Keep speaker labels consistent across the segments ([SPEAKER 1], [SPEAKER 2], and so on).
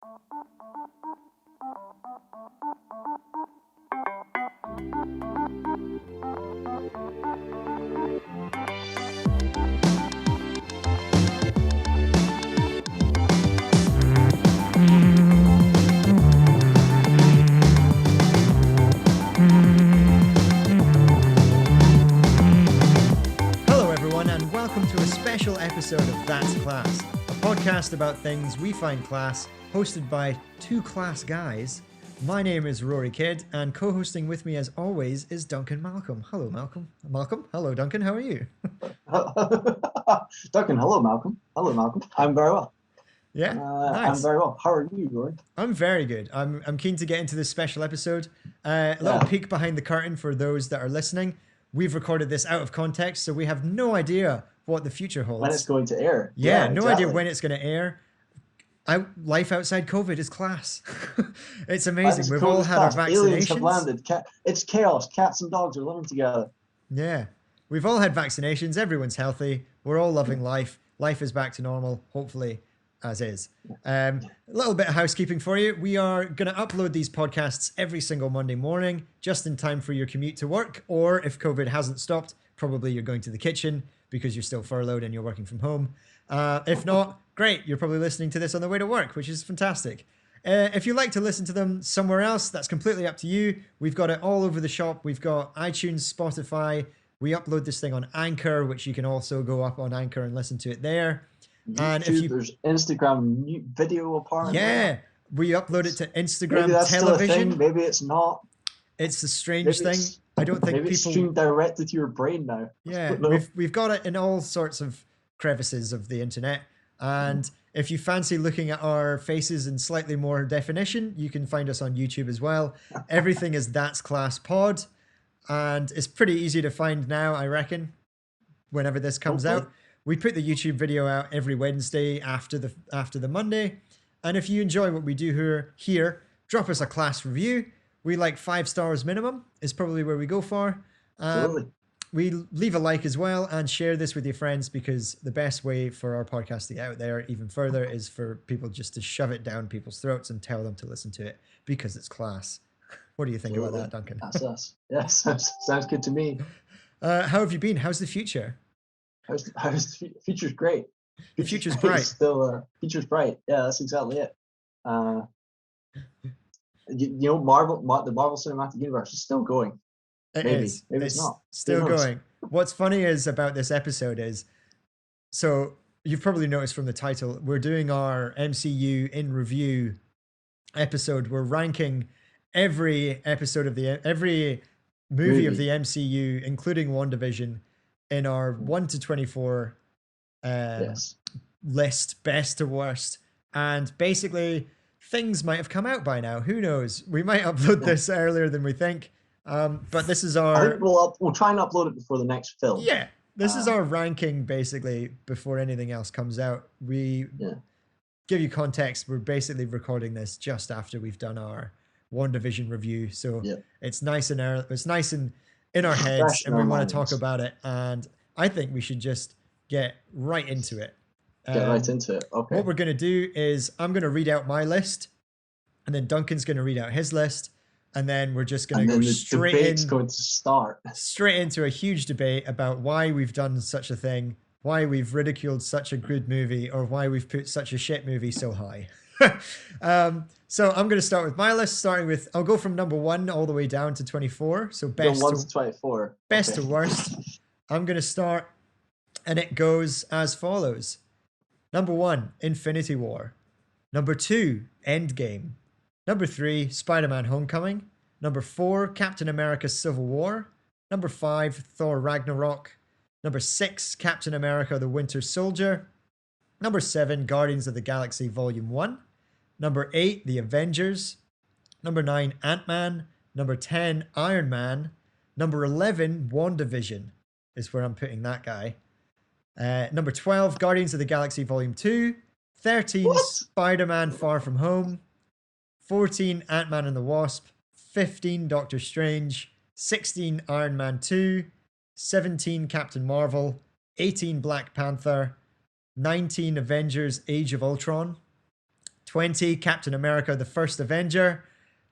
[SPEAKER 1] Hello everyone and welcome to a special episode of That's Class, a podcast about things we find class, hosted by two class guys. My name is Ruaridh Kidd, and co-hosting with me as always is Duncan Malcolm. Hello Malcolm. Malcolm? Hello Duncan, how are you?
[SPEAKER 2] Duncan, hello Malcolm. Hello Malcolm. I'm very well.
[SPEAKER 1] Yeah, nice.
[SPEAKER 2] I'm very well. How are you, Rory?
[SPEAKER 1] I'm very good. I'm keen to get into this special episode. A little peek behind the curtain for those that are listening. We've recorded this out of context, so we have no idea what the future holds.
[SPEAKER 2] When it's going to air.
[SPEAKER 1] Yeah, no idea when it's going to air. Life outside COVID is class. It's amazing. We've all had our vaccinations.
[SPEAKER 2] Aliens have landed. It's chaos. Cats and dogs are living together.
[SPEAKER 1] Yeah. We've all had vaccinations. Everyone's healthy. We're all loving life. Life is back to normal, hopefully, as is. A little bit of housekeeping for you. We are going to upload these podcasts every single Monday morning, just in time for your commute to work. Or if COVID hasn't stopped, probably you're going to the kitchen because you're still furloughed and you're working from home. If not, great. You're probably listening to this on the way to work, which is fantastic. If you like to listen to them somewhere else, that's completely up to you. We've got it all over the shop. We've got iTunes, Spotify. We upload this thing on Anchor, which you can also go up on Anchor and listen to it there.
[SPEAKER 2] YouTube,
[SPEAKER 1] And if you,
[SPEAKER 2] there's Instagram video apart.
[SPEAKER 1] yeah, we upload it to Instagram
[SPEAKER 2] Maybe that's
[SPEAKER 1] television.
[SPEAKER 2] still a thing. Maybe it's not.
[SPEAKER 1] It's a strange thing. I don't think
[SPEAKER 2] maybe it's
[SPEAKER 1] people.
[SPEAKER 2] streamed directly to your brain now.
[SPEAKER 1] Yeah, we've got it in all sorts of crevices of the internet. And if you fancy looking at our faces in slightly more definition, you can find us on YouTube as well. Everything is That's Class Pod, and it's pretty easy to find now, I reckon. Whenever this comes out, we put the YouTube video out every Wednesday after the Monday. And if you enjoy what we do here, drop us a class review. We like 5 stars minimum is probably where we go for.
[SPEAKER 2] Absolutely.
[SPEAKER 1] We leave a like as well and share this with your friends, because the best way for our podcast to get out there even further is for people just to shove it down people's throats and tell them to listen to it because it's class. What do you think about that, Duncan?
[SPEAKER 2] That's us. Yes, sounds good to me.
[SPEAKER 1] How have you been? How's the future?
[SPEAKER 2] How's the future's great.
[SPEAKER 1] The future's bright.
[SPEAKER 2] Still, future's bright. Yeah, that's exactly it. You know, the Marvel Cinematic Universe is still going. Maybe it's not.
[SPEAKER 1] Still going. What's funny is about this episode is, so you've probably noticed from the title, we're doing our MCU in review episode. We're ranking every episode of every movie of the MCU, including WandaVision, in our 1 to 24 list, best to worst. And basically, things might have come out by now. Who knows? We might upload this earlier than we think. But this is our.
[SPEAKER 2] I think we'll try and upload it before the next film.
[SPEAKER 1] Yeah, this is our ranking basically before anything else comes out. We give you context. We're basically recording this just after we've done our WandaVision review, so it's nice and early. It's nice and in our heads, and we want to talk about it. And I think we should just get right into it.
[SPEAKER 2] Get right into it. Okay.
[SPEAKER 1] What we're going to do is I'm going to read out my list, and then Duncan's going to read out his list. And then we're just going to go straight into a huge debate about why we've done such a thing, why we've ridiculed such a good movie, or why we've put such a shit movie so high. So I'm going to start with my list, starting with, I'll go from number 1 all the way down to 24. So best to
[SPEAKER 2] 24.
[SPEAKER 1] Best to worst. I'm going to start, and it goes as follows. Number 1, Infinity War. Number 2, Endgame. Number 3, Spider-Man Homecoming. Number 4, Captain America Civil War. Number 5, Thor Ragnarok. Number 6, Captain America The Winter Soldier. Number 7, Guardians of the Galaxy Volume 1. Number 8, The Avengers. Number 9, Ant-Man. Number 10, Iron Man. Number 11, WandaVision is where I'm putting that guy. Number 12, Guardians of the Galaxy Volume 2. 13, Spider-Man Far From Home. 14, Ant-Man and the Wasp. 15, Doctor Strange. 16, Iron Man 2. 17, Captain Marvel. 18, Black Panther. 19, Avengers Age of Ultron. 20, Captain America, the First Avenger.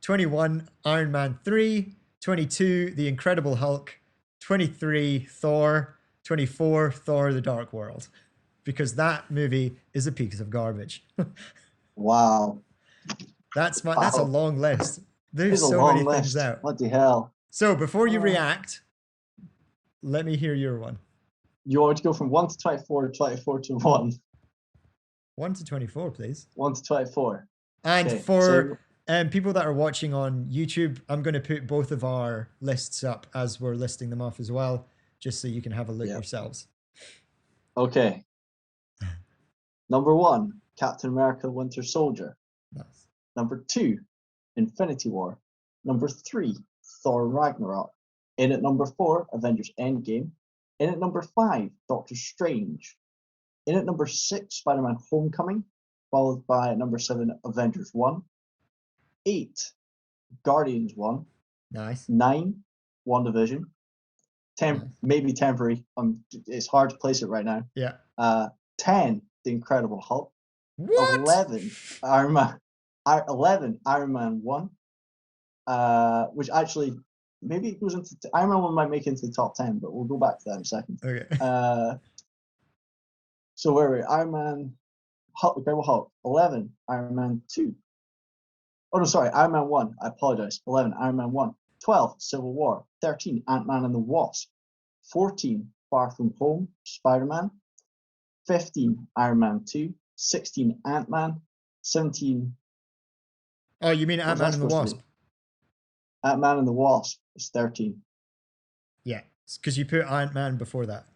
[SPEAKER 1] 21, Iron Man 3. 22, The Incredible Hulk. 23, Thor. 24, Thor, The Dark World. Because that movie is a piece of garbage.
[SPEAKER 2] Wow.
[SPEAKER 1] That's a long list. There's
[SPEAKER 2] It's a
[SPEAKER 1] so
[SPEAKER 2] long
[SPEAKER 1] many things
[SPEAKER 2] list.
[SPEAKER 1] out.
[SPEAKER 2] What the hell?
[SPEAKER 1] So before you react, let me hear your one.
[SPEAKER 2] You want me to go from 1 to 24, 24 to 1?
[SPEAKER 1] 1 to 24, please.
[SPEAKER 2] 1 to 24.
[SPEAKER 1] And
[SPEAKER 2] Okay,
[SPEAKER 1] for people that are watching on YouTube, I'm going to put both of our lists up as we're listing them off as well, just so you can have a look yourselves.
[SPEAKER 2] Okay. Number 1, Captain America: Winter Soldier.
[SPEAKER 1] Nice.
[SPEAKER 2] Number 2, Infinity War. Number 3, Thor Ragnarok. In at number 4, Avengers Endgame. In at number 5, Doctor Strange. In at number 6, Spider-Man Homecoming, followed by at number 7, Avengers 1. 8, Guardians 1.
[SPEAKER 1] Nice.
[SPEAKER 2] 9, WandaVision. 10, maybe temporary. It's hard to place it right now.
[SPEAKER 1] Yeah.
[SPEAKER 2] 10, The Incredible Hulk.
[SPEAKER 1] What?
[SPEAKER 2] 11, Iron Man 1. Which actually maybe it goes into Iron Man 1 might make it into the top 10, but we'll go back to that in a second.
[SPEAKER 1] Okay.
[SPEAKER 2] So where are we? Iron Man, Hulk, Incredible Hulk. 11, Iron Man 2. Oh no, sorry, Iron Man 1. I apologize. 11, Iron Man 1. 12, Civil War. 13, Ant-Man and the Wasp. 14, Far From Home, Spider-Man. 15, Iron Man 2. 16, Ant-Man. 17.
[SPEAKER 1] Oh, you mean Ant-Man and the Wasp?
[SPEAKER 2] Ant-Man and the Wasp is 13.
[SPEAKER 1] Yeah, because you put Ant-Man before that.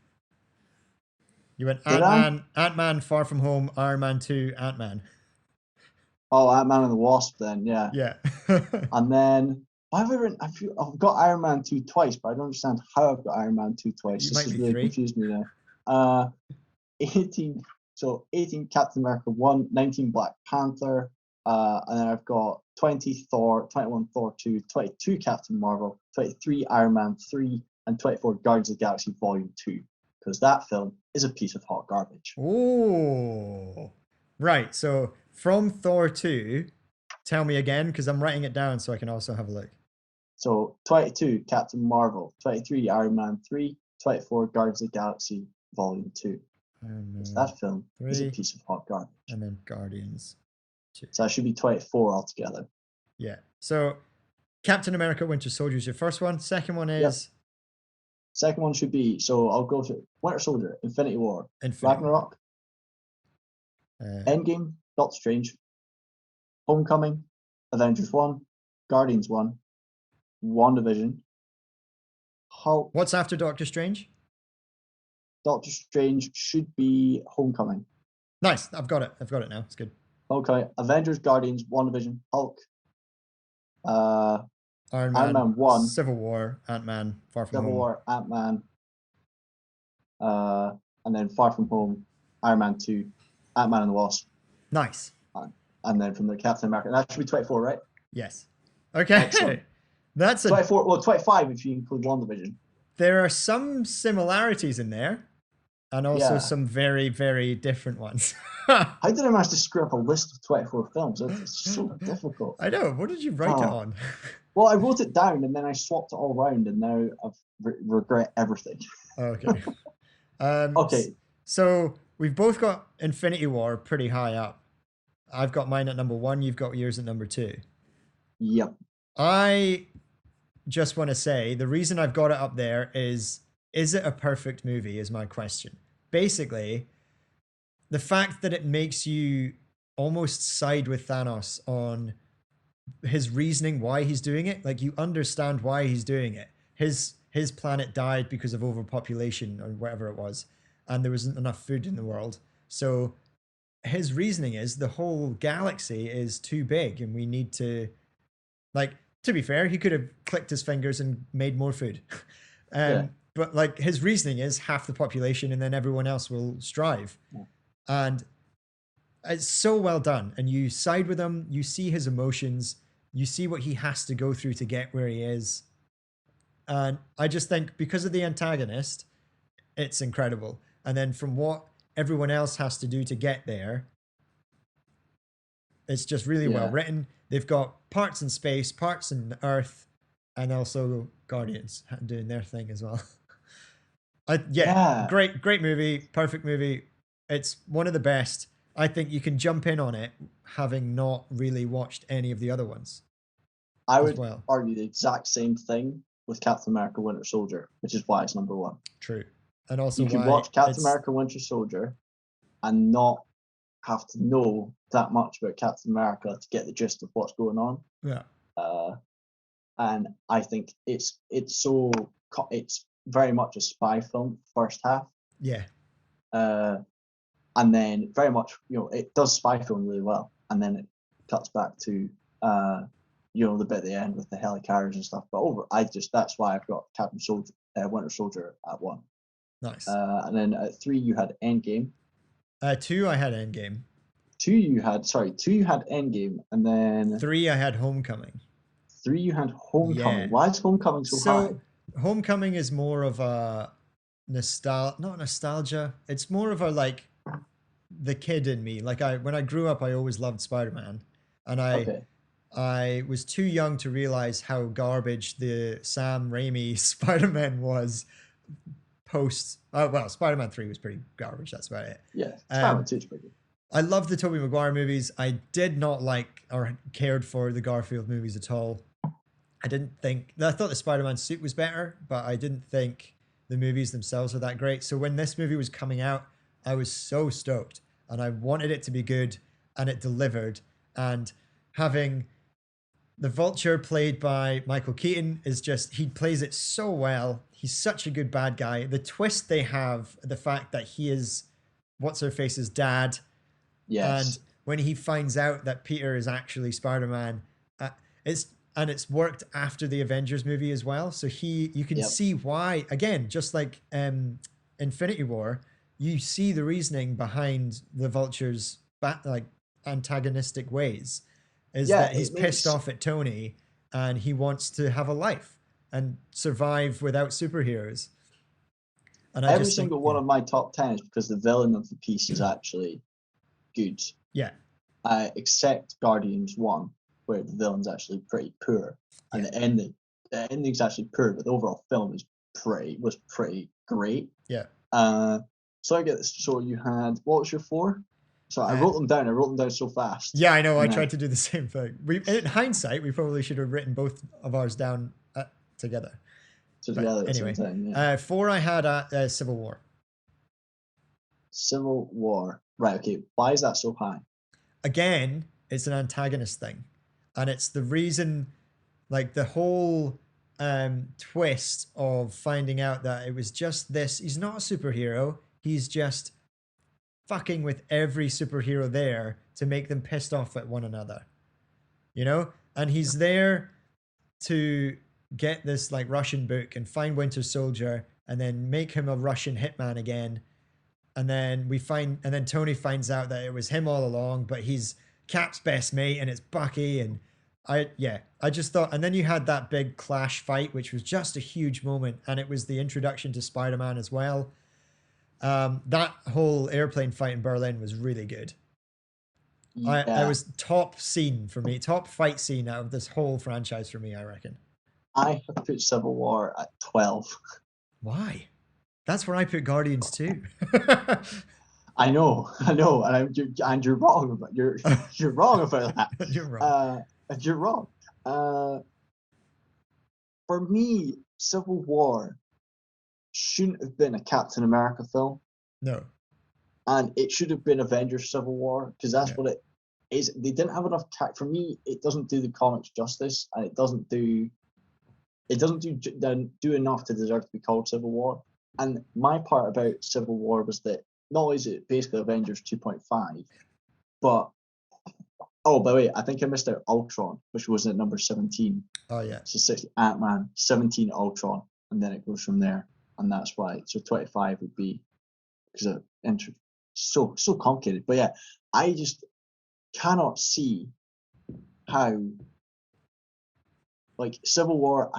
[SPEAKER 1] You went Ant-Man, Far From Home, Iron Man 2, Ant-Man.
[SPEAKER 2] Oh, Ant-Man and the Wasp then, yeah.
[SPEAKER 1] Yeah.
[SPEAKER 2] And then I've got Iron Man 2 twice, but I don't understand how I've got Iron Man 2 twice. This has really confused me now. 18 Captain America 1, 19 Black Panther, and then I've got 20 Thor, 21 Thor 2, 22 Captain Marvel, 23 Iron Man 3, and 24 Guardians of the Galaxy Volume 2, because that film is a piece of hot garbage.
[SPEAKER 1] Oh, right. So from Thor 2, tell me again, because I'm writing it down so I can also have a look.
[SPEAKER 2] So 22 Captain Marvel, 23 Iron Man 3, 24 Guardians of the Galaxy Volume 2. That film is a piece of hot garbage.
[SPEAKER 1] And then Guardians 2.
[SPEAKER 2] So that should be 24 altogether.
[SPEAKER 1] Yeah. So Captain America Winter Soldier is your first one. Second one is?
[SPEAKER 2] Yep. Second one should be, so I'll go to Winter Soldier, Infinity War, Ragnarok, Endgame, Doctor Strange, Homecoming, Avengers 1, Guardians 1, WandaVision, Hulk.
[SPEAKER 1] What's after Doctor Strange?
[SPEAKER 2] Doctor Strange should be Homecoming.
[SPEAKER 1] Nice. I've got it now. It's good.
[SPEAKER 2] Okay. Avengers, Guardians, WandaVision, Hulk,
[SPEAKER 1] Iron
[SPEAKER 2] Man 1,
[SPEAKER 1] Civil War, Ant-Man, Far From Home.
[SPEAKER 2] Civil War, Ant-Man, and then Far From Home, Iron Man 2, Ant-Man and the Wasp.
[SPEAKER 1] Nice.
[SPEAKER 2] And then from the Captain America, that should be 24, right?
[SPEAKER 1] Yes. Okay. Excellent. That's
[SPEAKER 2] 24. Well, 25 if you include WandaVision. There
[SPEAKER 1] are some similarities in there, and also some very, very different ones.
[SPEAKER 2] How did I manage to screw up a list of 24 films? It's so difficult.
[SPEAKER 1] I know. What did you write it on?
[SPEAKER 2] Well, I wrote it down and then I swapped it all around, and now I regret everything.
[SPEAKER 1] Okay.
[SPEAKER 2] Okay.
[SPEAKER 1] So we've both got Infinity War pretty high up. I've got mine at number 1. You've got yours at number 2.
[SPEAKER 2] Yep.
[SPEAKER 1] I just want to say the reason I've got it up there is it a perfect movie is my question. Basically, the fact that it makes you almost side with Thanos on his reasoning why he's doing it. Like, you understand why he's doing it. His planet died because of overpopulation or whatever it was, and there wasn't enough food in the world. So his reasoning is the whole galaxy is too big and we need to, like, to be fair, he could have clicked his fingers and made more food. But like, his reasoning is half the population and then everyone else will strive. Yeah. And it's so well done. And you side with him, you see his emotions, you see what he has to go through to get where he is. And I just think because of the antagonist, it's incredible. And then from what everyone else has to do to get there, It's just really well written. They've got parts in space, parts in Earth, and also Guardians doing their thing as well. Great movie, perfect movie. It's one of the best. I think you can jump in on it having not really watched any of the other ones.
[SPEAKER 2] I would argue the exact same thing with Captain America Winter Soldier, which is why it's number one.
[SPEAKER 1] True. And also
[SPEAKER 2] you can watch Captain America Winter Soldier and not have to know that much about Captain America to get the gist of what's going on.
[SPEAKER 1] Yeah.
[SPEAKER 2] And I think it's very much a spy film first half.
[SPEAKER 1] Yeah.
[SPEAKER 2] And then very much, it does spy film really well, and then it cuts back to the bit at the end with the helicarriers and stuff. But that's why I've got Winter Soldier at 1.
[SPEAKER 1] Nice.
[SPEAKER 2] And then at 3 you had Endgame.
[SPEAKER 1] 2 I had Endgame.
[SPEAKER 2] 2 you had Endgame, and then
[SPEAKER 1] 3 I had Homecoming.
[SPEAKER 2] 3 you had Homecoming. Yeah. Why is Homecoming so high?
[SPEAKER 1] Homecoming is more of a not nostalgia. It's more of a like the kid in me. Like when I grew up, I always loved Spider-Man, and I was too young to realize how garbage the Sam Raimi Spider-Man was post. Spider-Man 3 was pretty garbage. That's about it.
[SPEAKER 2] Yeah, Spider-Man 2 is pretty good.
[SPEAKER 1] I love the Tobey Maguire movies. I did not like or cared for the Garfield movies at all. I thought the Spider-Man suit was better, but I didn't think the movies themselves were that great. So when this movie was coming out, I was so stoked, and I wanted it to be good, and it delivered. And having the Vulture played by Michael Keaton he plays it so well. He's such a good bad guy. The twist they have, the fact that he is What's-Her-Face's dad.
[SPEAKER 2] Yes.
[SPEAKER 1] And when he finds out that Peter is actually Spider-Man, it's worked after the Avengers movie as well. So you can see why, again, just like Infinity War, you see the reasoning behind the Vulture's antagonistic ways. That he's pissed off at Tony and he wants to have a life and survive without superheroes. And
[SPEAKER 2] every single one of my top 10 is because the villain of the piece is actually good.
[SPEAKER 1] Yeah.
[SPEAKER 2] Except Guardians 1, where the villain's actually pretty poor, and the ending's actually poor, but the overall film was pretty great.
[SPEAKER 1] Yeah.
[SPEAKER 2] So I get this. So you had, what was your 4? So I wrote them down. I wrote them down so fast.
[SPEAKER 1] Yeah, I know. I tried to do the same thing. In hindsight, we probably should have written both of ours down together. Anyway, 4 I had Civil War.
[SPEAKER 2] Civil War. Right. Okay. Why is that so high?
[SPEAKER 1] Again, it's an antagonist thing, and it's the reason, like the whole twist of finding out that it was just this. He's not a superhero. He's just fucking with every superhero there to make them pissed off at one another, and he's there to get this like Russian book and find Winter Soldier and then make him a Russian hitman again, and then Tony finds out that it was him all along, but he's Cap's best mate and it's Bucky. And I just thought, and then you had that big clash fight, which was just a huge moment, and it was the introduction to Spider-Man as well. That whole airplane fight in Berlin was really good. I was top fight scene out of this whole franchise for me, I reckon.
[SPEAKER 2] I have put Civil War at 12.
[SPEAKER 1] Why? That's where I put Guardians too.
[SPEAKER 2] I know, and you're wrong. You're wrong about that.
[SPEAKER 1] You're wrong.
[SPEAKER 2] You're wrong. For me, Civil War shouldn't have been a Captain America film.
[SPEAKER 1] No.
[SPEAKER 2] And it should have been Avengers Civil War, because that's what it is. They didn't have enough for me, it doesn't do the comics justice, and it doesn't do enough to deserve to be called Civil War. And my part about Civil War was that not only is it basically Avengers 2.5, but by the way, I think I missed out Ultron, which was at number 17.
[SPEAKER 1] Oh yeah.
[SPEAKER 2] So 60 Ant-Man, 17 Ultron, and then it goes from there. And that's why. So 25 would be, because so complicated. But yeah, I just cannot see how, like, Civil War,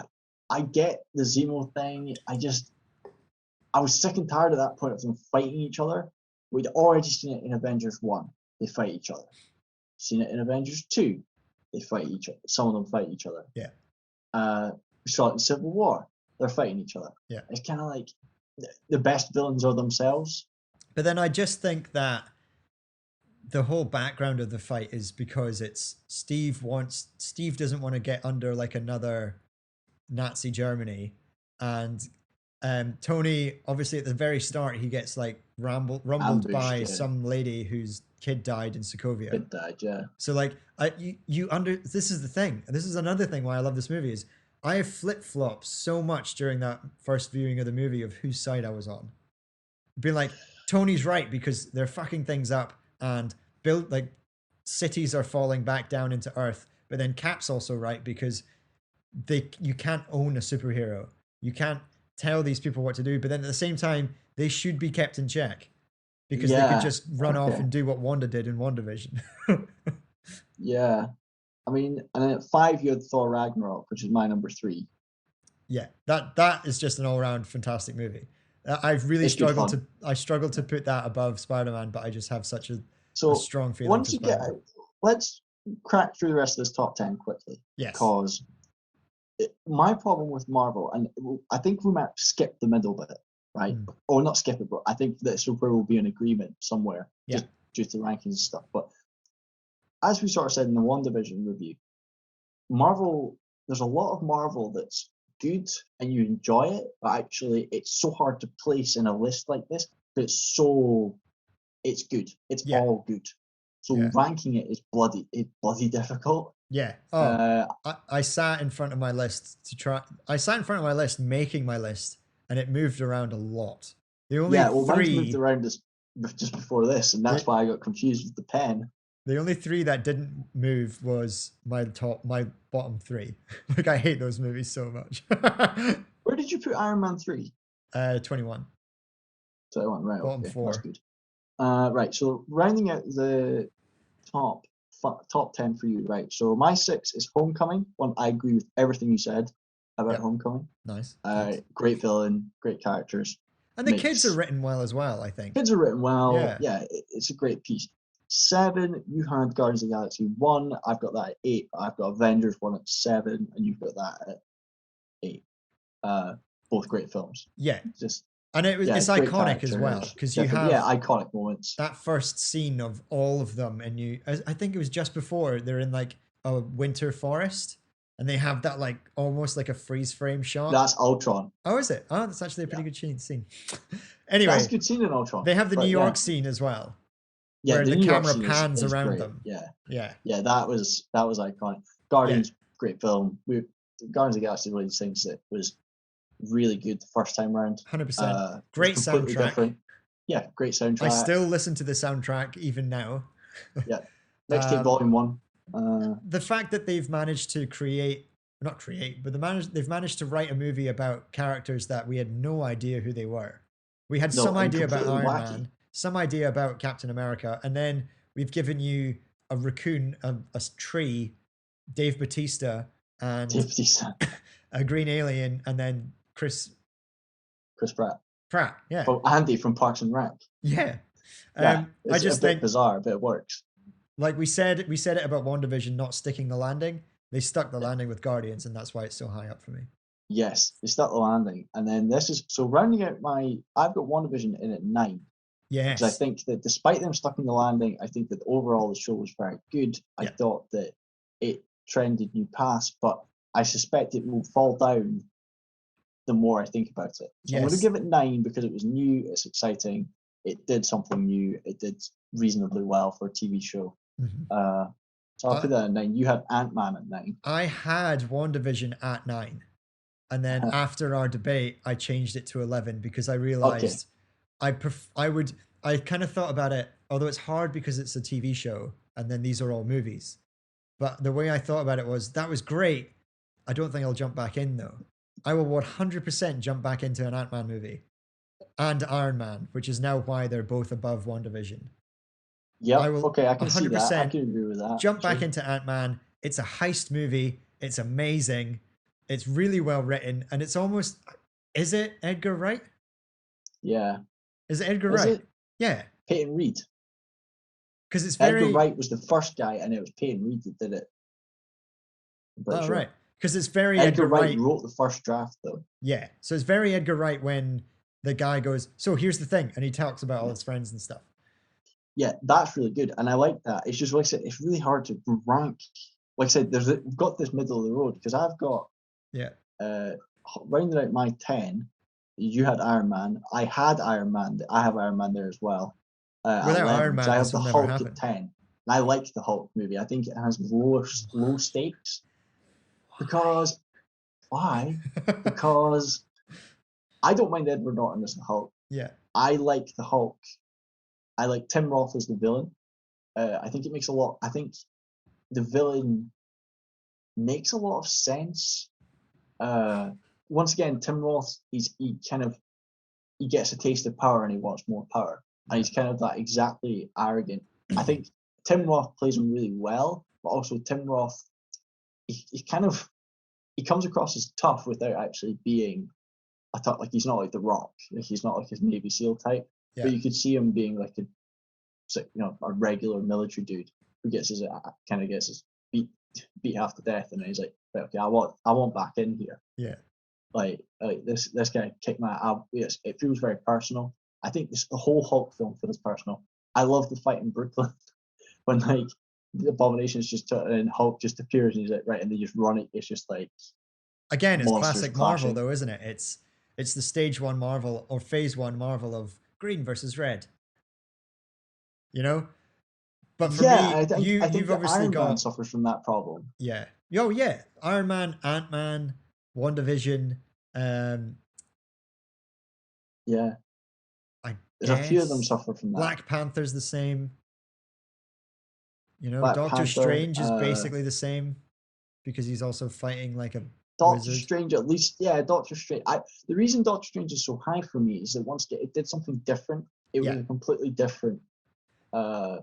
[SPEAKER 2] I get the Zemo thing. I was sick and tired at that point of them fighting each other. We'd already seen it in Avengers 1. They fight each other. seen it in Avengers 2. They fight each other. Some of them fight each other.
[SPEAKER 1] Yeah.
[SPEAKER 2] We saw it in Civil War. They're fighting each other.
[SPEAKER 1] Yeah.
[SPEAKER 2] It's kind of like the best villains are themselves.
[SPEAKER 1] But then I just think that the whole background of the fight is because it's Steve doesn't want to get under like another Nazi Germany, and Tony, obviously at the very start, he gets like rumbled
[SPEAKER 2] Ambushed,
[SPEAKER 1] by some lady whose kid died in Sokovia.
[SPEAKER 2] Kid died, yeah.
[SPEAKER 1] So like this is the thing. This is another thing why I love this movie is I have flip-flopped so much during that first viewing of the movie of whose side I was on. Being like, Tony's right because they're fucking things up and cities are falling back down into Earth. But then Cap's also right because you can't own a superhero. You can't tell these people what to do. But then at the same time, they should be kept in check because they could just run off and do what Wanda did in WandaVision.
[SPEAKER 2] Yeah. I mean, and then at 5 you had Thor Ragnarok, which is my number 3.
[SPEAKER 1] Yeah, that is just an all-round fantastic movie. I've really struggled to put that above Spider-Man, but I just have such a strong feeling.
[SPEAKER 2] Once you let's crack through the rest of this top 10 quickly.
[SPEAKER 1] Yes.
[SPEAKER 2] Because my problem with Marvel, and I think we might skip the middle bit, right? Or not skip it, but I think this is where we'll be in agreement somewhere, just due to rankings and stuff. But as we sort of said in the WandaVision review, Marvel, there's a lot of Marvel that's good and you enjoy it, but actually it's so hard to place in a list like this. But it's good. It's all good. So ranking it is bloody difficult.
[SPEAKER 1] Yeah. I sat in front of my list making my list, and it moved around a lot. The only
[SPEAKER 2] mine moved around just before this, and that's why I got confused with the pen.
[SPEAKER 1] The only 3 that didn't move was my bottom 3. Like I hate those movies so much.
[SPEAKER 2] Where did you put Iron Man 3?
[SPEAKER 1] 21.
[SPEAKER 2] 21, right?
[SPEAKER 1] Bottom 4.
[SPEAKER 2] That's good. Right. So rounding out the top 10 for you, right? So my 6 is Homecoming. One, I agree with everything you said about Homecoming.
[SPEAKER 1] Nice.
[SPEAKER 2] Great villain, great characters,
[SPEAKER 1] and the kids are written well as well. I think
[SPEAKER 2] kids are written well. Yeah, it's a great piece. 7, you had Guardians of the Galaxy 1. I've got that at 8. I've got Avengers 1 at 7, and you've got that at 8. Both great films.
[SPEAKER 1] Yeah, and it's iconic as well because you have
[SPEAKER 2] iconic moments.
[SPEAKER 1] That first scene of all of them, and I think it was just before they're in like a winter forest, and they have that like almost like a freeze frame shot.
[SPEAKER 2] That's Ultron.
[SPEAKER 1] Oh, is it? Oh, that's actually a pretty good scene. Anyway,
[SPEAKER 2] that's a good scene in Ultron.
[SPEAKER 1] They have the New York scene as well.
[SPEAKER 2] Yeah,
[SPEAKER 1] where the camera pans around them.
[SPEAKER 2] Yeah. That was iconic. Guardians, great film. Guardians of the Galaxy is one of these things that was really good the first time around.
[SPEAKER 1] 100%. Great soundtrack.
[SPEAKER 2] Different. Yeah, great soundtrack.
[SPEAKER 1] I still listen to the soundtrack even now.
[SPEAKER 2] Yeah. Mixtape Volume 1.
[SPEAKER 1] The fact that they've managed to they've managed to write a movie about characters that we had no idea who they were. We had some idea about Iron Man, some idea about Captain America, and then we've given you a raccoon, a tree, Dave Bautista, and a green alien, and then Chris Pratt, yeah.
[SPEAKER 2] Oh, Andy from Parks and Rec.
[SPEAKER 1] Yeah.
[SPEAKER 2] I just think bizarre, but it works.
[SPEAKER 1] Like we said it about WandaVision not sticking the landing. They stuck the landing with Guardians, and that's why it's so high up for me.
[SPEAKER 2] Yes, they stuck the landing, and then rounding out I've got WandaVision in at 9.
[SPEAKER 1] Yes.
[SPEAKER 2] Because I think that despite them stuck in the landing, I think that overall the show was very good. I thought that it trended new paths, but I suspect it will fall down the more I think about it. So I'm going to give it 9 because it was new, it's exciting, it did something new, it did reasonably well for a TV show. Mm-hmm. So I'll put that at 9. You had Ant-Man at 9.
[SPEAKER 1] I had WandaVision at 9. And then after our debate, I changed it to 11 because I realized I kind of thought about it, although it's hard because it's a TV show and then these are all movies. But the way I thought about it was, that was great. I don't think I'll jump back in though. I will 100% jump back into an Ant-Man movie and Iron Man, which is now why they're both above WandaVision.
[SPEAKER 2] Yeah, I can see that. I can agree with that.
[SPEAKER 1] Jump back into Ant-Man. It's a heist movie. It's amazing. It's really well written, and it's almost... Is it Edgar Wright?
[SPEAKER 2] Yeah.
[SPEAKER 1] Is it Edgar Wright?
[SPEAKER 2] It?
[SPEAKER 1] Yeah.
[SPEAKER 2] Peyton Reed.
[SPEAKER 1] because it's
[SPEAKER 2] Edgar
[SPEAKER 1] very
[SPEAKER 2] Wright was the first guy, and it was Peyton Reed that did it.
[SPEAKER 1] Oh, right. Because it's very
[SPEAKER 2] Edgar Wright wrote the first draft, though.
[SPEAKER 1] Yeah. So it's very Edgar Wright when the guy goes, so here's the thing. And he talks about all his friends and stuff.
[SPEAKER 2] Yeah, that's really good. And I like that. It's just, like I said, it's really hard to rank. Like I said, we've got this middle of the road, because I've got, rounding out my 10, you had Iron Man. I had Iron Man. I have Iron Man there as well.
[SPEAKER 1] Without 11, Iron Man,
[SPEAKER 2] I have the Hulk at 10. And I like the Hulk movie. I think it has low stakes. Because why? Because I don't mind Edward Norton as the Hulk.
[SPEAKER 1] Yeah.
[SPEAKER 2] I like the Hulk. I like Tim Roth as the villain. I think it makes I think the villain makes a lot of sense. Once again, Tim Roth, he gets a taste of power and he wants more power. And he's kind of that exactly arrogant. I think Tim Roth plays him really well, but also Tim Roth, he comes across as tough without actually being like he's not like The Rock. Like he's not like his Navy SEAL type. Yeah. But you could see him being like a regular military dude who gets his beat half to death, and he's like, okay, I want back in here.
[SPEAKER 1] Yeah.
[SPEAKER 2] Like this guy kicked my ass. Yes, it feels very personal. I think the whole Hulk film feels personal. I love the fight in Brooklyn when like the Abomination's just and Hulk just appears and he's like, right, and they just run it. It's just like,
[SPEAKER 1] again, it's classic Marvel though, isn't it? It's the stage 1 Marvel or phase 1 Marvel of green versus red. You know? But for me, I think you've obviously
[SPEAKER 2] Iron
[SPEAKER 1] got
[SPEAKER 2] Man suffers from that problem.
[SPEAKER 1] Yeah. Oh yeah. Iron Man, Ant-Man, WandaVision,
[SPEAKER 2] yeah. There's a few of them suffer from that.
[SPEAKER 1] Black Panther's the same. You know, Doctor Strange is basically the same because he's also fighting like a
[SPEAKER 2] Doctor Strange, at least, yeah, Doctor Strange. The reason Doctor Strange is so high for me is that once it did something different. It was a completely different. I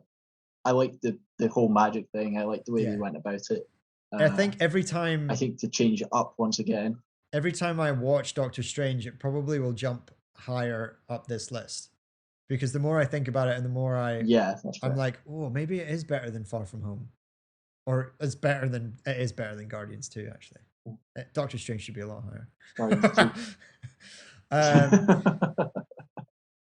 [SPEAKER 2] like the whole magic thing. I like the way he went about it.
[SPEAKER 1] I think every time.
[SPEAKER 2] I think to change it up once again.
[SPEAKER 1] Every time I watch Doctor Strange, it probably will jump higher up this list, because the more I think about it and the more I'm like, oh, maybe it is better than Far From Home, or it is better than Guardians 2. Actually, Doctor Strange should be a lot higher.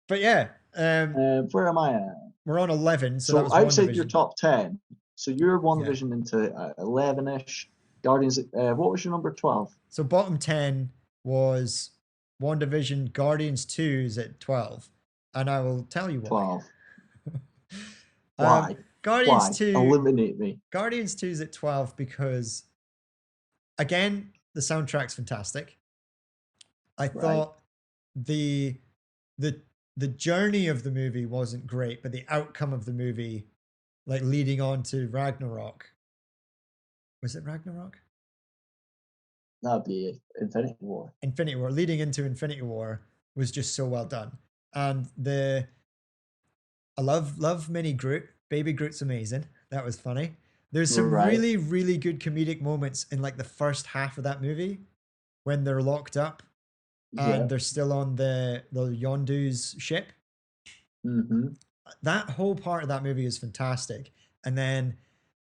[SPEAKER 1] But yeah,
[SPEAKER 2] where am I at?
[SPEAKER 1] We're on 11. So that was
[SPEAKER 2] outside your top 10. So you're Wandavision into 11-ish. Guardians. What was your number 12?
[SPEAKER 1] So bottom 10 was WandaVision. Guardians 2 is at 12, and I will tell you why.
[SPEAKER 2] 12. Why?
[SPEAKER 1] Guardians 2.
[SPEAKER 2] Eliminate me.
[SPEAKER 1] Guardians 2 is at 12 because, again, the soundtrack's fantastic. I thought the journey of the movie wasn't great, but the outcome of the movie, like leading on to Ragnarok. Was it Ragnarok?
[SPEAKER 2] That'd be Infinity War.
[SPEAKER 1] Infinity War. Leading into Infinity War was just so well done. And I love Mini Groot. Baby Groot's amazing. That was funny. There's some really, really good comedic moments in like the first half of that movie when they're locked up and they're still on the Yondu's ship.
[SPEAKER 2] Mm-hmm.
[SPEAKER 1] That whole part of that movie is fantastic. And then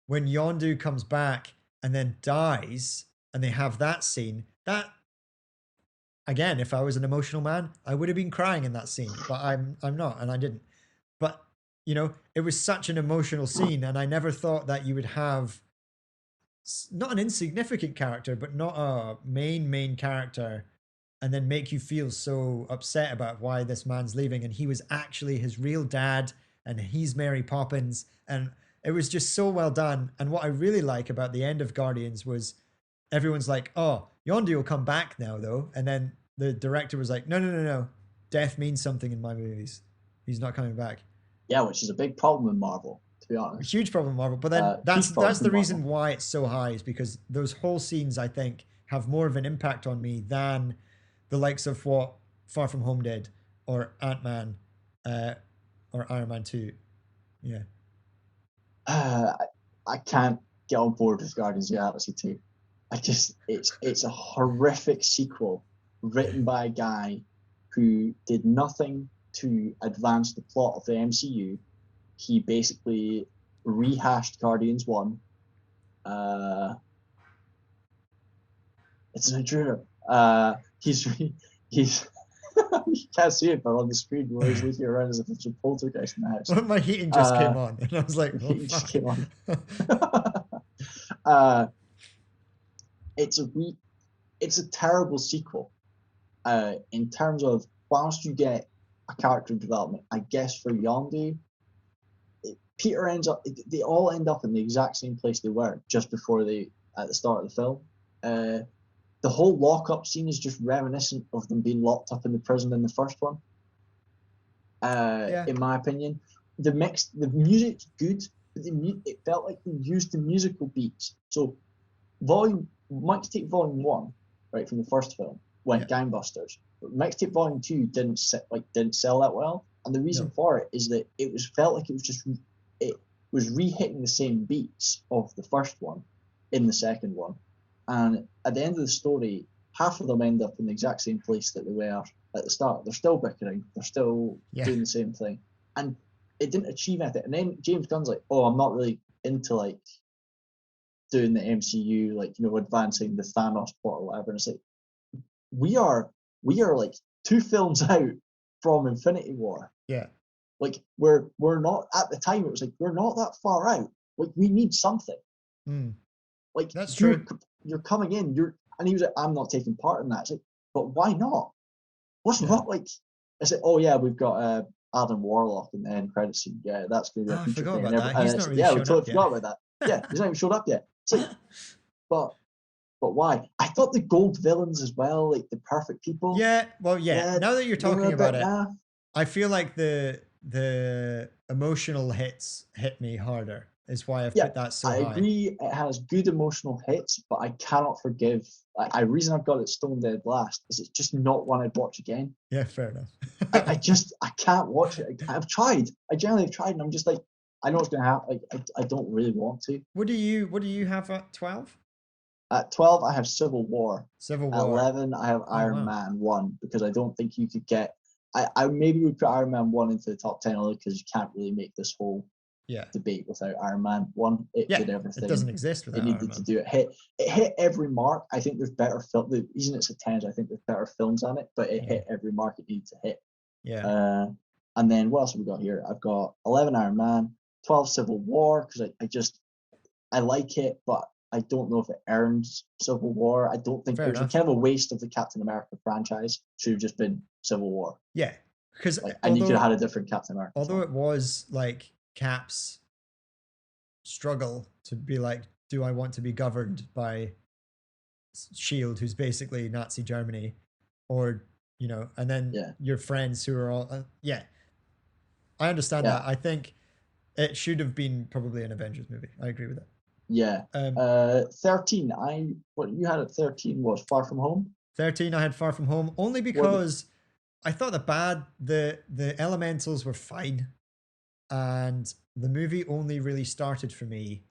[SPEAKER 1] when Yondu comes back and then dies, and they have that scene, that, again, if I was an emotional man, I would have been crying in that scene, but I'm not, and I didn't. But, you know, it was such an emotional scene, and I never thought that you would have not an insignificant character, but not a main character, and then make you feel so upset about why this man's leaving, and he was actually his real dad, and he's Mary Poppins, and it was just so well done. And what I really like about the end of Guardians was everyone's like, oh, Yondu will come back now, though. And then the director was like, no. Death means something in my movies. He's not coming back.
[SPEAKER 2] Yeah, which is a big problem in Marvel, to be honest.
[SPEAKER 1] A huge problem in Marvel. But then that's the reason why it's so high, is because those whole scenes, I think, have more of an impact on me than the likes of what Far From Home did, or Ant-Man, or Iron Man 2. Yeah.
[SPEAKER 2] I can't get on board with Guardians of the Galaxy 2. It's a horrific sequel written by a guy who did nothing to advance the plot of the MCU, he basically rehashed Guardians 1. It's an intruder. He's you can't see it, but on the screen, where he's looking around as if it's a poltergeist in the house.
[SPEAKER 1] Well, my heating just came on, and I was like, "Oh,
[SPEAKER 2] heating just
[SPEAKER 1] fuck."
[SPEAKER 2] came on. It's a terrible sequel. In terms of, whilst you get a character development, I guess for Yondu, Peter ends up. They all end up in the exact same place they were just before at the start of the film. The whole lockup scene is just reminiscent of them being locked up in the prison in the first one. In my opinion, the music's good, but it felt like they used the musical beats. So, Mixtape Volume 1, right, from the first film, went gangbusters. But Mixtape Volume 2 didn't sell that well, and the reason for it is that it felt like it was re-hitting the same beats of the first one in the second one, and at the end of the story, half of them end up in the exact same place that they were at the start. They're still bickering, they're still doing the same thing, and it didn't achieve anything. And then James Gunn's like, "Oh, I'm not really into like doing the MCU, like, advancing the Thanos plot or whatever." And it's like, we are like 2 films out from Infinity War.
[SPEAKER 1] Yeah.
[SPEAKER 2] Like we're not, at the time it was like, we're not that far out. Like, we need something. Like,
[SPEAKER 1] that's true.
[SPEAKER 2] You're coming in. And he was like, "I'm not taking part in that." It's like, but why not? What's wrong? Like, I said, "Oh yeah, we've got Adam Warlock in the end credits scene. Yeah, that's going to be a feature thing."
[SPEAKER 1] About that. He's not really
[SPEAKER 2] we totally
[SPEAKER 1] up
[SPEAKER 2] forgot about that. Yeah, he's not even showed up yet. It's like, but why? I thought the gold villains as well, like the perfect people.
[SPEAKER 1] Yeah, well, yeah. Now that you're talking about it, I feel like the emotional hits hit me harder. Is why I've put that so high.
[SPEAKER 2] I agree. It has good emotional hits, but I cannot forgive. The reason I've got it stone dead last is it's just not one I'd watch again.
[SPEAKER 1] Yeah, fair enough.
[SPEAKER 2] I can't watch it. I've tried. I generally have tried, and I'm just like, I know what's going to happen. I don't really want to.
[SPEAKER 1] What do you have at 12?
[SPEAKER 2] At 12, I have Civil War. At 11, I have Iron Man 1, because I don't think you could get. I maybe would put Iron Man 1 into the top 10 only because you can't really make this whole debate without Iron Man 1. It did everything.
[SPEAKER 1] It doesn't exist without Iron Man.
[SPEAKER 2] It needed to do it. It hit every mark. I think there's better film. The reason it's a 10 is I think there's better films on it, but it hit every mark it needed to hit.
[SPEAKER 1] Yeah.
[SPEAKER 2] And then what else have we got here? I've got 11 Iron Man, 12 Civil War, because I like it, but I don't know if it earns Civil War. I don't think there's kind of a waste of the Captain America franchise. Should have just been Civil War.
[SPEAKER 1] Yeah, because
[SPEAKER 2] and you could have had a different Captain America.
[SPEAKER 1] Although it was like Cap's struggle to be like, do I want to be governed by Shield, who's basically Nazi Germany, or and then your friends who are all I understand that. I think it should have been probably an Avengers movie. I agree with that.
[SPEAKER 2] Yeah. 13. What you had at 13 was Far From Home.
[SPEAKER 1] 13, I had Far From Home only because I thought the elementals were fine, and the movie only really started for me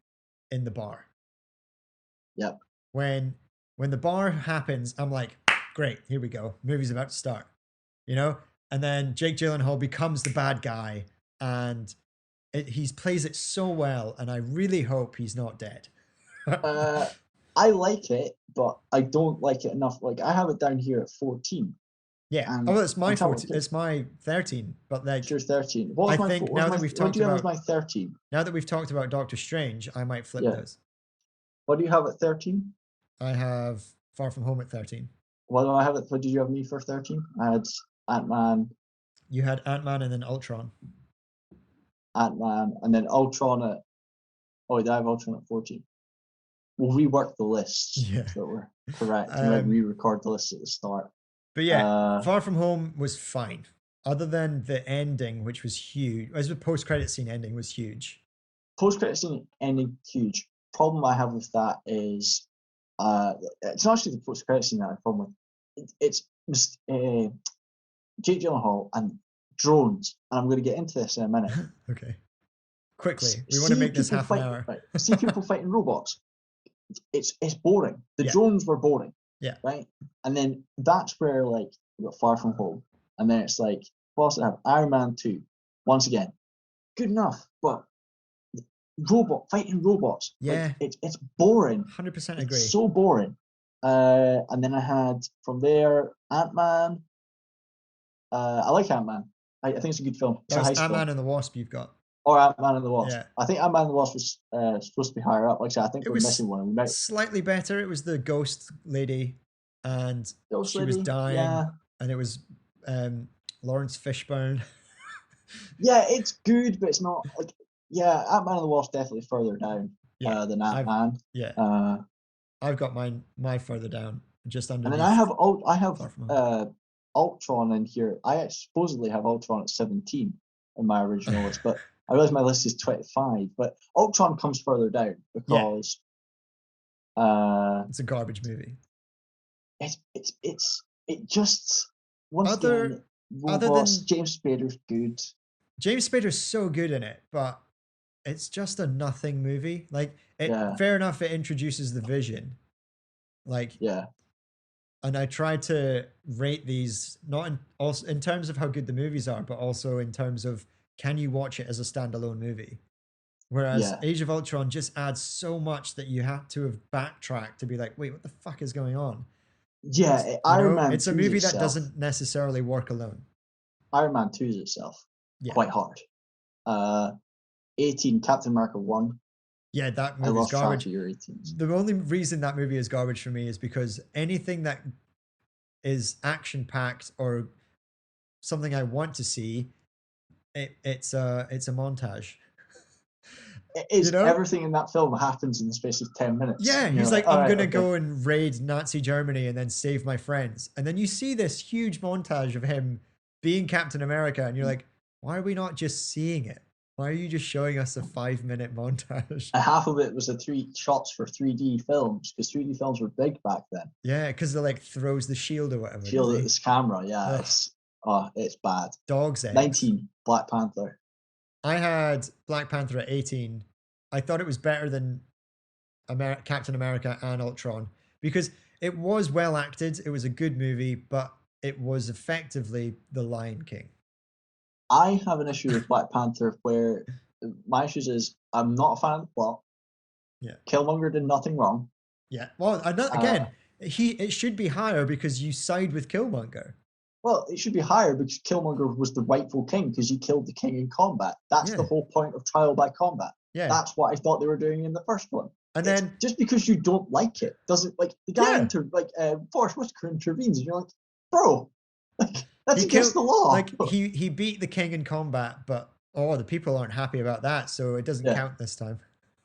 [SPEAKER 1] in the bar.
[SPEAKER 2] Yep.
[SPEAKER 1] When the bar happens, I'm like, great, here we go. Movie's about to start. And then Jake Gyllenhaal becomes the bad guy, and he plays it so well, and I really hope he's not dead.
[SPEAKER 2] I like it, but I don't like it enough. Like, I have it down here at 14.
[SPEAKER 1] Yeah. It's my 14. It's my 13. But like,
[SPEAKER 2] it's your 13.
[SPEAKER 1] What do you have as
[SPEAKER 2] my 13?
[SPEAKER 1] Now that we've talked about Doctor Strange, I might flip those.
[SPEAKER 2] What do you have at 13?
[SPEAKER 1] I have Far From Home at 13.
[SPEAKER 2] What do I have what did you have me for 13? I had Ant-Man.
[SPEAKER 1] You had Ant-Man and then Ultron.
[SPEAKER 2] Ant-Man and then Ultron at. Oh, did I have Ultron at 14? We'll rework the lists so we're correct. And re-record the list at the start.
[SPEAKER 1] But yeah, Far From Home was fine. Other than the ending, which was huge. As the post-credit scene ending was huge.
[SPEAKER 2] Post-credit scene ending, huge. Problem I have with that is, it's not actually the post-credit scene that I have a problem with. It's Jake Gyllenhaal and drones, and I'm going to get into this in a minute.
[SPEAKER 1] Okay. Quickly, we want to make this half an hour.
[SPEAKER 2] Right. See people fighting robots. It's boring. The drones were boring.
[SPEAKER 1] Yeah.
[SPEAKER 2] Right. And then that's where like we got Far From Home, and then it's like, what else did I have? Iron Man 2. Once again, good enough, but fighting robots.
[SPEAKER 1] Yeah.
[SPEAKER 2] Like, it's boring.
[SPEAKER 1] 100% agree.
[SPEAKER 2] It's so boring. And then I had from there Ant-Man. I like Ant-Man. I think it's a good film. It's
[SPEAKER 1] that
[SPEAKER 2] a
[SPEAKER 1] was
[SPEAKER 2] heist
[SPEAKER 1] Ant-Man
[SPEAKER 2] film.
[SPEAKER 1] and the Wasp you've got.
[SPEAKER 2] Or Ant-Man and the Wasp.
[SPEAKER 1] Yeah.
[SPEAKER 2] I think Ant-Man and the Wasp was supposed to be higher up. Like I said, I think we're missing one.
[SPEAKER 1] Slightly better. It was the ghost lady, and she was dying, and it was Lawrence Fishburne.
[SPEAKER 2] Yeah, it's good, but it's not like Ant-Man and the Wasp definitely further down than Ant-Man.
[SPEAKER 1] I've got my further down, just underneath.
[SPEAKER 2] And then I have Ultron in here. I supposedly have Ultron at 17 in my original list, but I realize my list is 25. But Ultron comes further down because
[SPEAKER 1] it's a garbage movie.
[SPEAKER 2] It just once
[SPEAKER 1] other
[SPEAKER 2] again, robots, than James Spader's good.
[SPEAKER 1] James Spader's so good in it, but it's just a nothing movie. Like, fair enough, it introduces the Vision. Like, and I try to rate these not in terms of how good the movies are, but also in terms of can you watch it as a standalone movie. Whereas Age of Ultron just adds so much that you have to have backtracked to be like, wait, what the fuck is going on?
[SPEAKER 2] Yeah, Iron Man.
[SPEAKER 1] It's a movie that doesn't necessarily work alone.
[SPEAKER 2] Iron Man 2 is itself quite hard. 18, Captain America 1.
[SPEAKER 1] Yeah, that movie is garbage. The only reason that movie is garbage for me is because anything that is action-packed or something I want to see, it's a montage.
[SPEAKER 2] It is. Everything in that film happens in the space of 10 minutes.
[SPEAKER 1] Yeah, he's like, I'm going to go and raid Nazi Germany and then save my friends. And then you see this huge montage of him being Captain America, and you're like, why are we not just seeing it? Why are you just showing us a 5-minute montage?
[SPEAKER 2] And half of it was the 3 shots for 3D films, because 3D films were big back then.
[SPEAKER 1] Yeah, because they like throws the shield or whatever.
[SPEAKER 2] Shield at this camera, it's bad.
[SPEAKER 1] Dog's eggs.
[SPEAKER 2] 19, Black Panther.
[SPEAKER 1] I had Black Panther at 18. I thought it was better than Captain America and Ultron because it was well acted. It was a good movie, but it was effectively The Lion King.
[SPEAKER 2] I have an issue with Black Panther where my issue is I'm not a fan of the plot.
[SPEAKER 1] Yeah.
[SPEAKER 2] Killmonger did nothing wrong.
[SPEAKER 1] Yeah. Well, again, it should be higher because you side with Killmonger.
[SPEAKER 2] Well, it should be higher because Killmonger was the rightful king because he killed the king in combat. That's the whole point of trial by combat. Yeah. That's what I thought they were doing in the first one. And then just because you don't like it doesn't the guy Forrest Whitaker intervenes and you're like, bro, that's against the law.
[SPEAKER 1] Like he beat the king in combat, but the people aren't happy about that, so it doesn't count this time.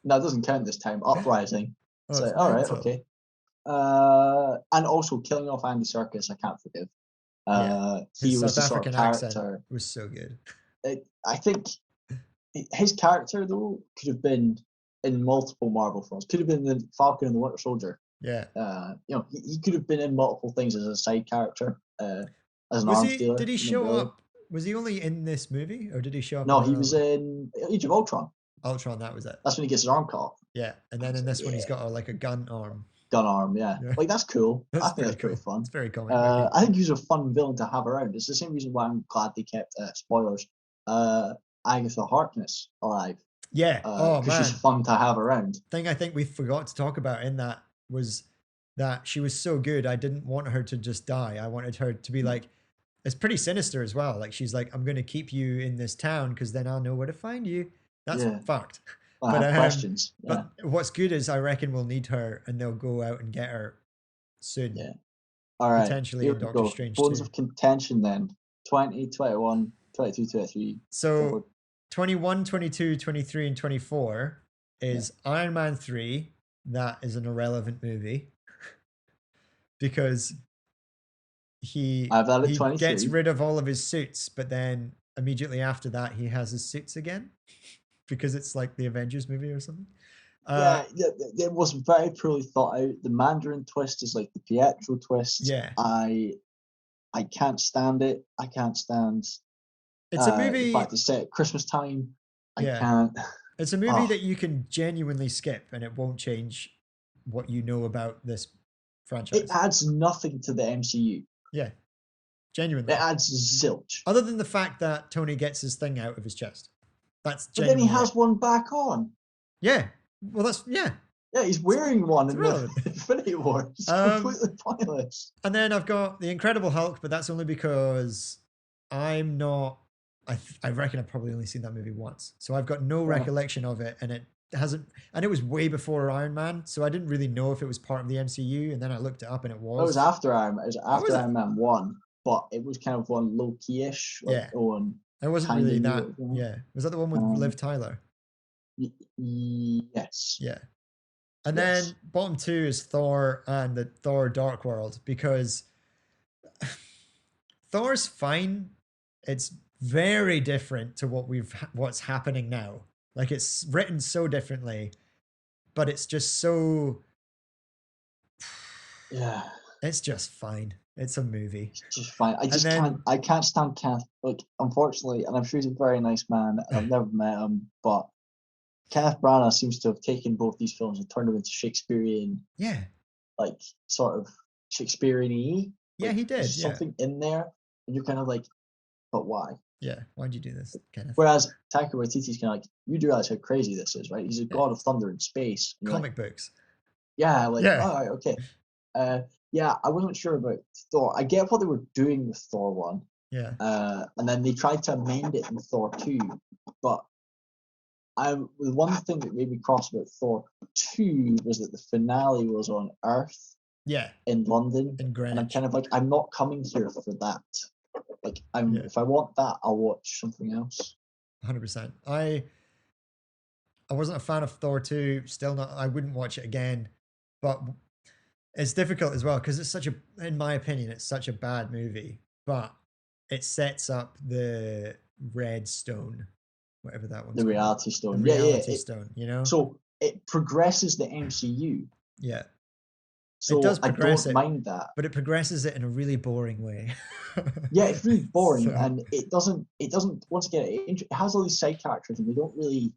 [SPEAKER 2] No, it doesn't count this time. Uprising. So all right, okay. And also killing off Andy Serkis, I can't forgive. He was the sort of character.
[SPEAKER 1] Was so good.
[SPEAKER 2] I think his character though could have been in multiple Marvel films. Could have been the Falcon and the Winter Soldier.
[SPEAKER 1] Yeah.
[SPEAKER 2] He could have been in multiple things as a side character. As an arms dealer.
[SPEAKER 1] Did he show up? Was he only in this movie, or did he show up?
[SPEAKER 2] No, he was in Age of Ultron.
[SPEAKER 1] Ultron, that was it.
[SPEAKER 2] That's when he gets his arm cut off.
[SPEAKER 1] Yeah, and then in this one, he's got a gun arm.
[SPEAKER 2] Gun arm, yeah. Like that's cool. I think that's pretty fun.
[SPEAKER 1] It's very cool.
[SPEAKER 2] I think he's a fun villain to have around. It's the same reason why I'm glad they kept spoilers. Agatha Harkness alive.
[SPEAKER 1] Yeah.
[SPEAKER 2] Because she's fun to have around.
[SPEAKER 1] Thing I think we forgot to talk about in that was that she was so good. I didn't want her to just die. I wanted her to be like, it's pretty sinister as well. Like she's like, I'm going to keep you in this town because then I'll know where to find you. That's fucked.
[SPEAKER 2] I have questions.
[SPEAKER 1] But what's good is I reckon we'll need her and they'll go out and get her soon.
[SPEAKER 2] Yeah. All right.
[SPEAKER 1] Potentially in Doctor Strange
[SPEAKER 2] Bones of contention then. 20, 21, 22, 23.
[SPEAKER 1] So 21, 22, 23, and 24 is Iron Man 3. That is an irrelevant movie because he gets rid of all of his suits, but then immediately after that he has his suits again because it's like the Avengers movie or something.
[SPEAKER 2] It was very poorly thought out. The Mandarin twist is like the Pietro twist.
[SPEAKER 1] Yeah.
[SPEAKER 2] I can't stand it. I can't stand
[SPEAKER 1] it's a movie.
[SPEAKER 2] The fact it's set at Christmas time. I can't.
[SPEAKER 1] It's a movie that you can genuinely skip and it won't change what you know about this franchise.
[SPEAKER 2] It adds nothing to the MCU.
[SPEAKER 1] Yeah. Genuinely.
[SPEAKER 2] It adds zilch.
[SPEAKER 1] Other than the fact that Tony gets his thing out of his chest. That's
[SPEAKER 2] But then he
[SPEAKER 1] genuinely
[SPEAKER 2] has one back on.
[SPEAKER 1] Yeah. Well, that's yeah.
[SPEAKER 2] Yeah, he's wearing one in
[SPEAKER 1] irrelevant.
[SPEAKER 2] the Infinity War. It's completely pointless.
[SPEAKER 1] And then I've got the Incredible Hulk, but that's only because I'm not. I reckon I've probably only seen that movie once, so I've got no recollection of it, and it hasn't. And it was way before Iron Man, so I didn't really know if it was part of the MCU. And then I looked it up, and it was.
[SPEAKER 2] It was after Iron Man. It was after Iron Man 1, but it was kind of one low key-ish. Like,
[SPEAKER 1] yeah. It wasn't really that. Yeah. Was that the one with Liv Tyler?
[SPEAKER 2] Yes.
[SPEAKER 1] Yeah. And then bottom 2 is Thor and the Thor Dark World, because Thor's fine. It's very different to what's happening now. Like, it's written so differently, but it's just so.
[SPEAKER 2] Yeah.
[SPEAKER 1] It's just fine. It's a movie.
[SPEAKER 2] It's just fine. I can't stand Kenneth. Like, unfortunately, and I'm sure he's a very nice man. I've never met him, but Kenneth Branagh seems to have taken both these films and turned them into Shakespearean.
[SPEAKER 1] Yeah.
[SPEAKER 2] Like, sort of Shakespearean-y.
[SPEAKER 1] Yeah,
[SPEAKER 2] like,
[SPEAKER 1] he did.
[SPEAKER 2] There's something in there, and you're kind of like, but why?
[SPEAKER 1] Yeah, why'd you do this, Kenneth?
[SPEAKER 2] Whereas Taika Waititi's kind of like, you do realize how crazy this is, right? He's a god of thunder in space.
[SPEAKER 1] Comic books.
[SPEAKER 2] Yeah, all right, okay. Yeah, I wasn't sure about Thor. I get what they were doing with Thor 1.
[SPEAKER 1] Yeah.
[SPEAKER 2] And then they tried to amend it in Thor 2, but the one thing that made me cross about Thor 2 was that the finale was on Earth.
[SPEAKER 1] Yeah.
[SPEAKER 2] In London.
[SPEAKER 1] In Greenwich.
[SPEAKER 2] And I'm kind of like, I'm not coming here for that. Like, if I want that, I'll watch something else.
[SPEAKER 1] 100%. I wasn't a fan of Thor 2. Still not. I wouldn't watch it again. But it's difficult as well, because it's in my opinion, it's such a bad movie. But it sets up the Red Stone, whatever that one's
[SPEAKER 2] The
[SPEAKER 1] called.
[SPEAKER 2] Reality Stone.
[SPEAKER 1] The Reality Stone, you know?
[SPEAKER 2] So it progresses the MCU.
[SPEAKER 1] Yeah.
[SPEAKER 2] So
[SPEAKER 1] it does progress
[SPEAKER 2] I don't mind that.
[SPEAKER 1] But it progresses it in a really boring way.
[SPEAKER 2] Yeah, it's really boring, and it doesn't, once again, it has all these side characters, and they don't really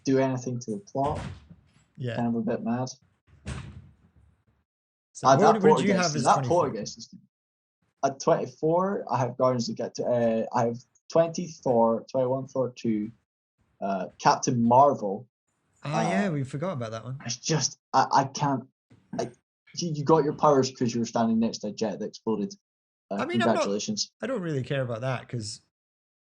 [SPEAKER 2] do anything to the plot.
[SPEAKER 1] Yeah.
[SPEAKER 2] Kind of a bit mad.
[SPEAKER 1] So what do you have as 24?
[SPEAKER 2] At 24, I have Guardians of the Galaxy. I have 20 Thor, 21 Thor 2, Captain Marvel.
[SPEAKER 1] Yeah, we forgot about that one.
[SPEAKER 2] It's just, I can't. You got your powers because you were standing next to a jet that exploded. Congratulations.
[SPEAKER 1] I don't really care about that, because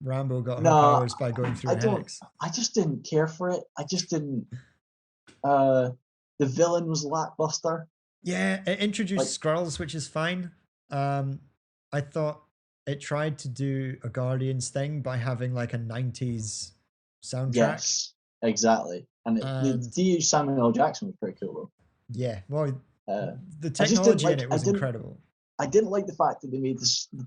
[SPEAKER 1] Rambo got her powers by going through a hex.
[SPEAKER 2] I just didn't care for it. I just didn't. The villain was lackluster.
[SPEAKER 1] Yeah, it introduced Skrulls, which is fine. I thought it tried to do a Guardians thing by having like a 90s soundtrack.
[SPEAKER 2] Yes, exactly. And the Samuel L. Jackson was pretty cool, though.
[SPEAKER 1] Yeah, well, the technology in it was incredible.
[SPEAKER 2] I didn't like the fact that they made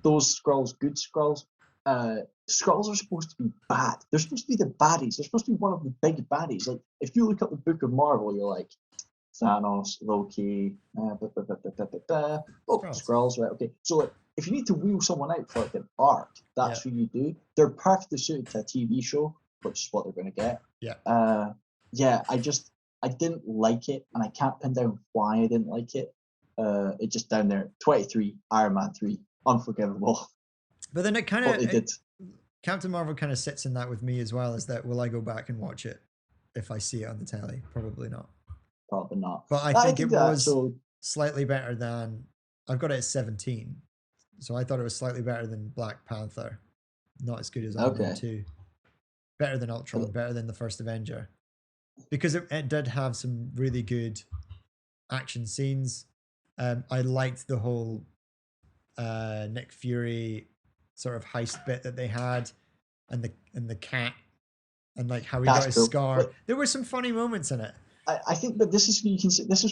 [SPEAKER 2] those Skrulls good Skrulls. Skrulls are supposed to be bad. They're supposed to be the baddies. They're supposed to be one of the big baddies. Like, if you look up the Book of Marvel, you're like, Thanos, Loki, Skrulls, right? Okay, so like, if you need to wheel someone out for like an arc, that's who you do. They're perfectly suited to a TV show, which is what they're going to get.
[SPEAKER 1] Yeah.
[SPEAKER 2] I didn't like it, and I can't pin down why I didn't like it. It's just down there. 23, Iron Man 3, unforgivable.
[SPEAKER 1] But then it kind of Captain Marvel kind of sits in that with me as well. Is that, will I go back and watch it if I see it on the telly? Probably not.
[SPEAKER 2] Probably not.
[SPEAKER 1] But I think it was slightly better than. I've got it at 17, so I thought it was slightly better than Black Panther. Not as good as Iron Man 2. Better than Ultron. Better than the first Avenger. Because it did have some really good action scenes. I liked the whole Nick Fury sort of heist bit that they had, and the cat, and like how he got his scar. But there were some funny moments in it.
[SPEAKER 2] I think that this is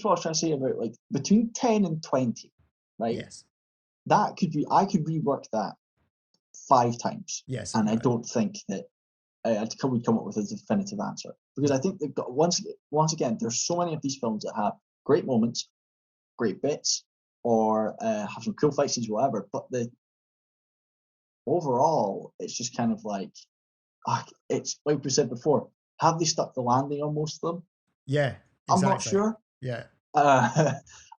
[SPEAKER 2] what I was trying to say about, like, between 10 and 20, right?
[SPEAKER 1] Yes.
[SPEAKER 2] That could be, I could rework that 5 times.
[SPEAKER 1] Yes.
[SPEAKER 2] And I don't think that we'd come up with a definitive answer, because I think they've got, once again, there's so many of these films that have great moments, great bits, or have some cool fight scenes, whatever. But overall, it's just kind of like, it's like we said before. Have they stuck the landing on most of them?
[SPEAKER 1] Yeah, exactly.
[SPEAKER 2] I'm not sure.
[SPEAKER 1] Yeah.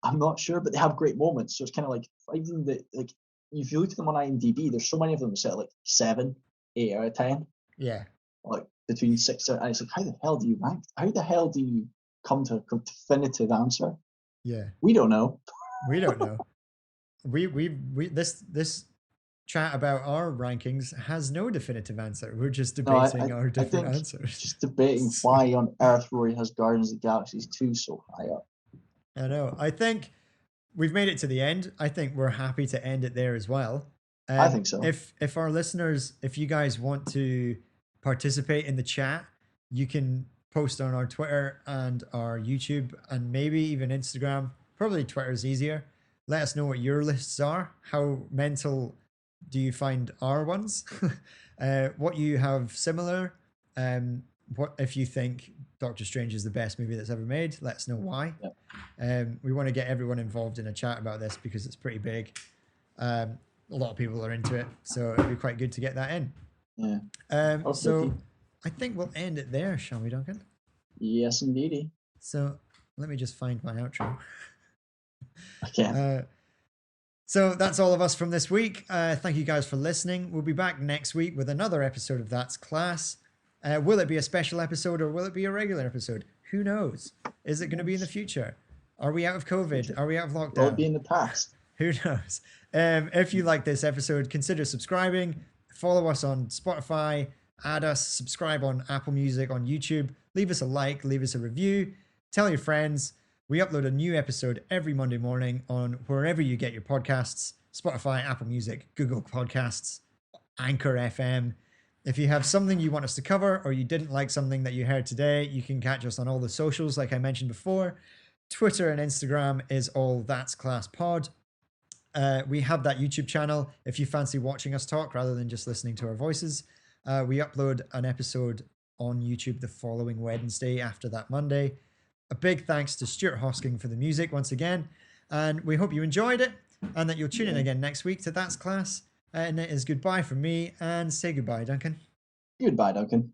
[SPEAKER 2] I'm not sure, but they have great moments. So it's kind of like, even like, if you look at them on IMDb, there's so many of them that set like 7, 8 out of 10.
[SPEAKER 1] Yeah.
[SPEAKER 2] Like, between 6 and it's like, how the hell do you rank? How the hell do you come to a definitive answer?
[SPEAKER 1] Yeah.
[SPEAKER 2] We don't know.
[SPEAKER 1] We don't know. This chat about our rankings has no definitive answer. We're just debating our different answers.
[SPEAKER 2] Just debating why on earth Rory has Guardians of the Galaxy 2 so high up.
[SPEAKER 1] I know. I think we've made it to the end. I think we're happy to end it there as well.
[SPEAKER 2] I think so.
[SPEAKER 1] If our listeners, if you guys want to participate in the chat, you can post on our Twitter and our YouTube and maybe even Instagram. Probably Twitter is easier. Let us know what your lists are. How mental do you find our ones? What you have similar. What if you think Doctor Strange is the best movie that's ever made? Let us know why.
[SPEAKER 2] Yep.
[SPEAKER 1] We want to get everyone involved in a chat about this because it's pretty big. A lot of people are into it, so it'd be quite good to get that in.
[SPEAKER 2] Yeah.
[SPEAKER 1] So I think we'll end it there, shall we, Duncan?
[SPEAKER 2] Yes, indeedy.
[SPEAKER 1] So let me just find my outro.
[SPEAKER 2] Okay.
[SPEAKER 1] So that's all of us from this week. Thank you guys for listening. We'll be back next week with another episode of That's Class. Will it be a special episode or will it be a regular episode? Who knows? Is it going to be in the future? Are we out of COVID? Are we out of lockdown?
[SPEAKER 2] Will it be in the past?
[SPEAKER 1] Who knows? If you like this episode, consider subscribing. Follow us on Spotify. Add us. Subscribe on Apple Music, on YouTube. Leave us a like. Leave us a review. Tell your friends. We upload a new episode every Monday morning on wherever you get your podcasts. Spotify, Apple Music, Google Podcasts, Anchor FM. If you have something you want us to cover or you didn't like something that you heard today, you can catch us on all the socials like I mentioned before. Twitter and Instagram is all That's Class Pod. We have that YouTube channel if you fancy watching us talk rather than just listening to our voices. We upload an episode on YouTube the following Wednesday after that Monday. A big thanks to Stuart Hosking for the music once again. And we hope you enjoyed it and that you'll tune in again next week to That's Class. And it is goodbye from me and say goodbye, Duncan.
[SPEAKER 2] Goodbye, Duncan.